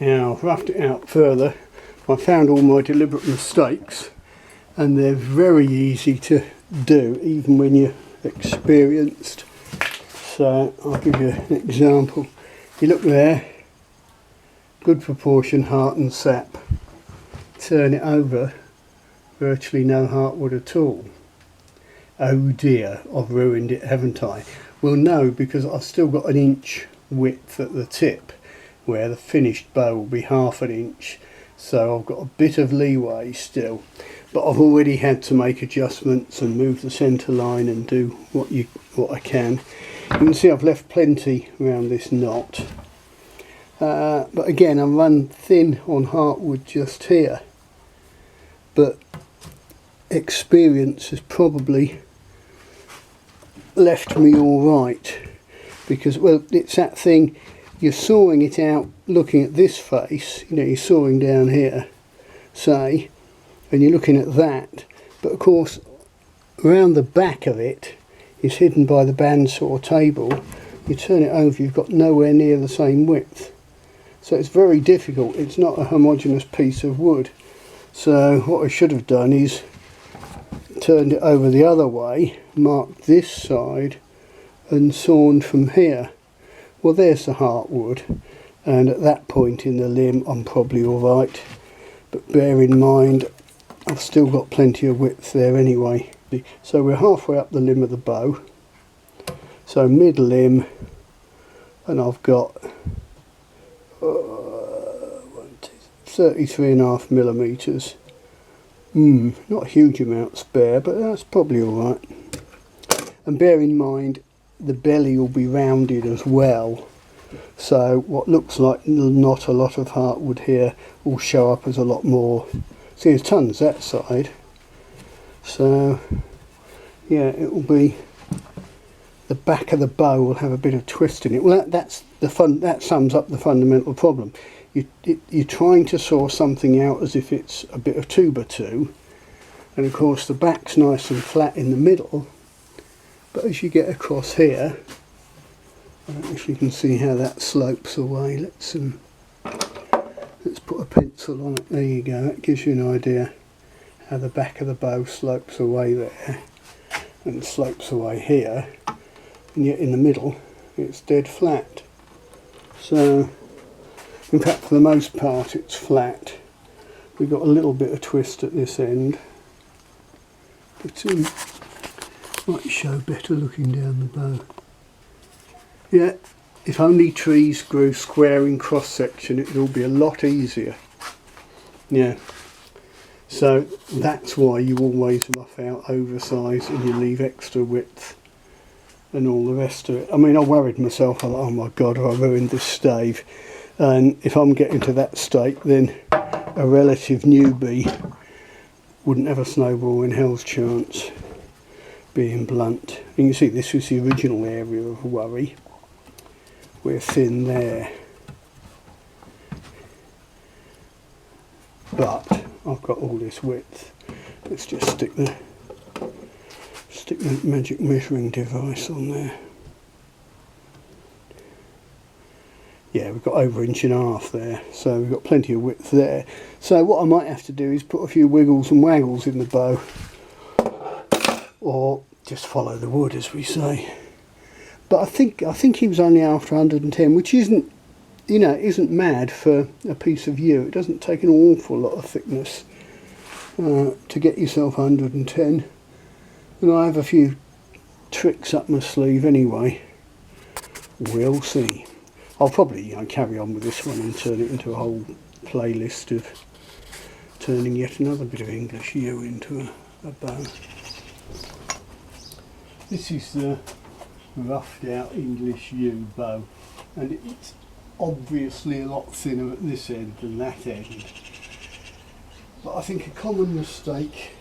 Now I've roughed it out further. I found all my deliberate mistakes, and they're very easy to do even when you're experienced. So I'll give you an example. You look there, good proportion heart and sap. Turn it over, virtually no heartwood at all. Oh dear, I've ruined it, haven't I? Well, no, because I've still got an inch width at the tip, where the finished bow will be half an inch. So I've got a bit of leeway still, but I've already had to make adjustments and move the centre line and do what I can. You can see I've left plenty around this knot, but again I'm run thin on heartwood just here, but experience has probably left me all right, because, well, it's that thing, you're sawing it out looking at this face, you know, you're sawing down here, say, and you're looking at that, but of course around the back of it is hidden by the bandsaw table. You turn it over, you've got nowhere near the same width, so it's very difficult. It's not a homogeneous piece of wood. So what I should have done is turned it over the other way, marked this side and sawn from here. Well, there's the heartwood, and at that point in the limb I'm probably alright, but bear in mind I've still got plenty of width there anyway. So we're halfway up the limb of the bow, so mid limb, and I've got 33.5 millimetres. Not a huge amount spare, but that's probably alright. And bear in mind the belly will be rounded as well, so what looks like not a lot of heartwood here will show up as a lot more. See, there's tons that side, so yeah, it will be, the back of the bow will have a bit of twist in it. Well, that sums up the fundamental problem. You're trying to saw something out as if it's a bit of 2x2, and of course the back's nice and flat in the middle, but as you get across here, I don't know if you can see how that slopes away. Let's put a pencil on it. There you go. That gives you an idea how the back of the bow slopes away there and slopes away here, and yet in the middle it's dead flat. So in fact, for the most part it's flat. We've got a little bit of twist at this end, but might show better looking down the bow. Yeah, if only trees grew square in cross section, it would all be a lot easier. Yeah, so that's why you always rough out oversize and you leave extra width and all the rest of it. I mean, I worried myself, I thought, oh my god, have I ruined this stave? And if I'm getting to that state, then a relative newbie wouldn't have a snowball in hell's chance, being blunt. And you see, this was the original area of worry. We're thin there, but I've got all this width. Let's just stick the magic measuring device on there. Yeah, we've got over 1.5 inches there, so we've got plenty of width there. So what I might have to do is put a few wiggles and waggles in the bow, or just follow the wood, as we say. But I think he was only after 110, which isn't, you know, isn't mad for a piece of yew. It doesn't take an awful lot of thickness to get yourself 110. And I have a few tricks up my sleeve anyway. We'll see. I'll probably carry on with this one and turn it into a whole playlist of turning yet another bit of English yew into a bow. This is the roughed out English yew bow, and it's obviously a lot thinner at this end than that end. But I think a common mistake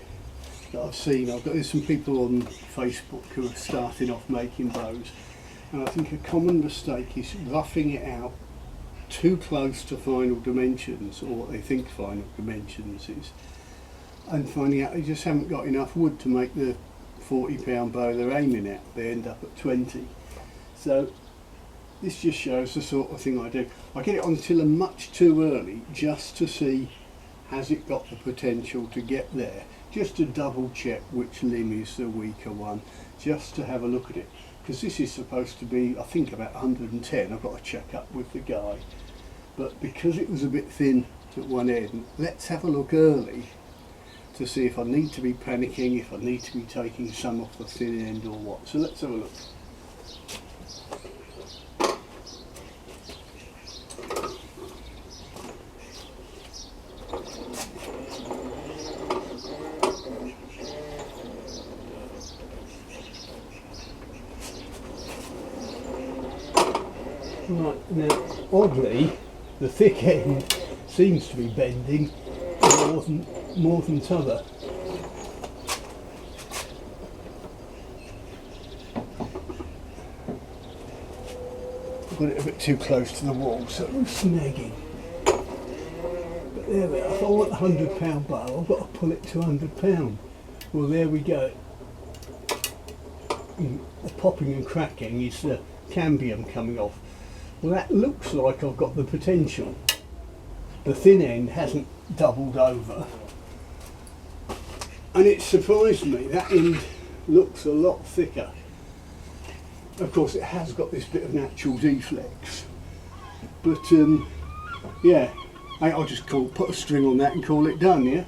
that I've seen, there's some people on Facebook who are starting off making bows, and I think a common mistake is roughing it out too close to final dimensions, or what they think final dimensions is, and finding out they just haven't got enough wood to make the 40-pound bow they're aiming at. They end up at 20. So this just shows the sort of thing I do. I get it on tiller much too early just to see has it got the potential to get there, just to double check which limb is the weaker one, just to have a look at it, because this is supposed to be, I think, about 110. I've got to check up with the guy, but because it was a bit thin at one end, let's have a look early to see if I need to be panicking, if I need to be taking some off the thin end or what. So let's have a look. Right, now oddly the thick end seems to be bending more than t'other. I've got it a bit too close to the wall, so it's snagging. But there we are. If I want a £100 bow, I've got to pull it to £100. Well, there we go. The popping and cracking is the cambium coming off. Well, that looks like I've got the potential. The thin end hasn't doubled over. And it surprised me, that end looks a lot thicker. Of course it has got this bit of natural deflex. But yeah, I'll just put a string on that and call it done, yeah?